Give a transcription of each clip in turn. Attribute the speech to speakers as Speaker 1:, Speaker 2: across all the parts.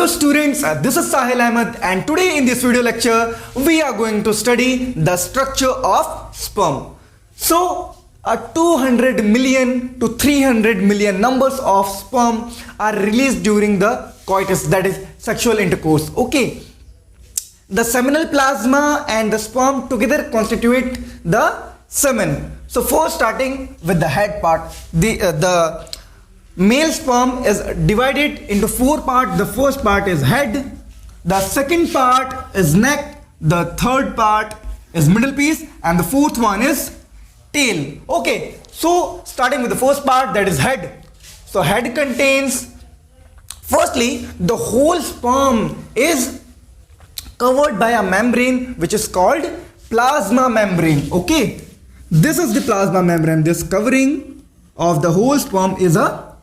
Speaker 1: students, this is Sahil Ahmed and today in this video lecture we are going to study the structure of sperm. So 200 million to 300 million numbers of sperm are released during the coitus, that is sexual intercourse. Okay, the seminal plasma and the sperm together constitute the semen. So first starting with the head part, the male sperm is divided into four parts. The first part is head, the second part is neck, the third part is middle piece, and the fourth one is tail. Okay, so starting with the first part, that is head. So head contains, firstly, the whole sperm is covered by a membrane which is called plasma membrane. Okay, this is the plasma membrane. This covering of the whole sperm is a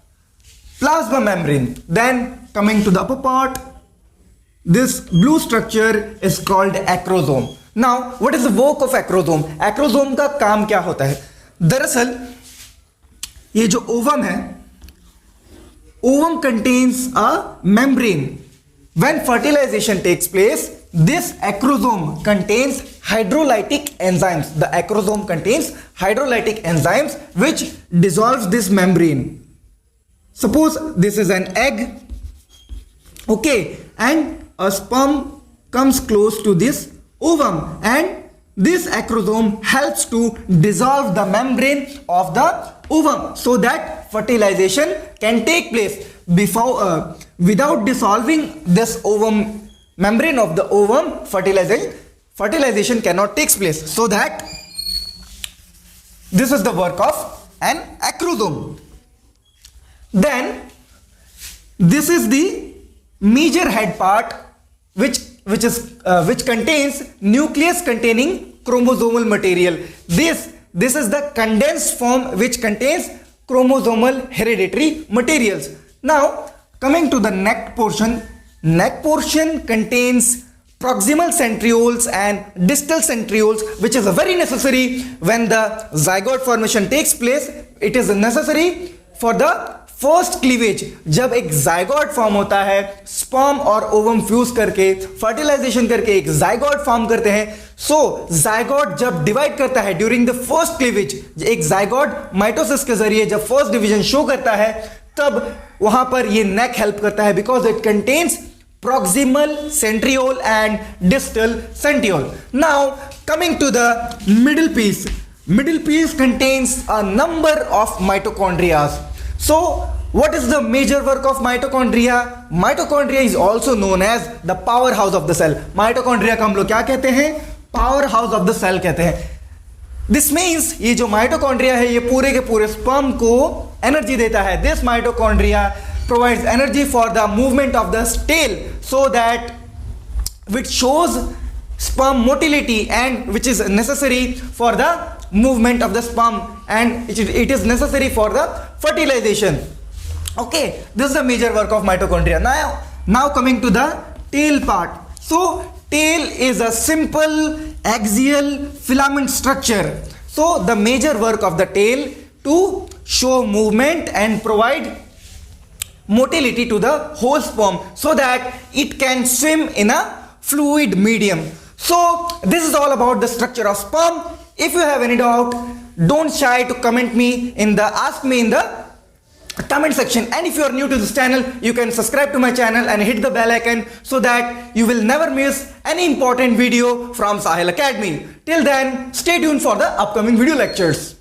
Speaker 1: plasma membrane. Then coming to the upper part, this blue structure is called acrosome. Now what is the work of acrosome? Acrosome का काम क्या होता है? दरअसल ये जो ovum है, ovum contains a membrane. When fertilization takes place, this acrosome contains hydrolytic enzymes. The acrosome contains hydrolytic enzymes which dissolves this membrane. Suppose this is an egg, okay, and a sperm comes close to this ovum, and this acrosome helps to dissolve the membrane of the ovum so that fertilization can take place. Without dissolving this ovum membrane of the ovum, fertilization cannot take place. So that this is the work of an acrosome. Then this is the major head part which contains nucleus containing chromosomal material. This is the condensed form which contains chromosomal hereditary materials. Now coming to the neck portion contains proximal centrioles and distal centrioles, which is very necessary when the zygote formation takes place. It is necessary for the first cleavage. जब एक zygote form होता है, sperm और ovum fuse करके fertilisation करके एक zygote form करते हैं. सो जाइगोट जब डिवाइड करता है ड्यूरिंग द फर्स्ट क्लीवेज, एक जाइगोट माइटोसिस के जरिए जब फर्स्ट डिवीजन शो करता है, तब वहां पर ये नेक हेल्प करता है because it contains proximal centriole and distal centriole. Now coming to the middle piece contains a number of mitochondria. So what is the major work of mitochondria? Mitochondria is also known as the powerhouse of the cell. Mitochondria को हम लोग क्या कहते हैं? Powerhouse of the cell कहते हैं. This means ये जो mitochondria है ये पूरे के पूरे sperm को energy देता है. This mitochondria provides energy for the movement of the tail, so that which shows sperm motility and which is necessary for the movement of the sperm, and it is necessary for the fertilization. Okay, this is the major work of mitochondria. Now coming to the tail part. So tail is a simple axial filament structure. So the major work of the tail to show movement and provide motility to the whole sperm so that it can swim in a fluid medium. So this is all about the structure of sperm. If you have any doubt, don't shy to ask me in the comment section. And if you are new to this channel, you can subscribe to my channel and hit the bell icon so that you will never miss any important video from Sahil Academy. Till then, stay tuned for the upcoming video lectures.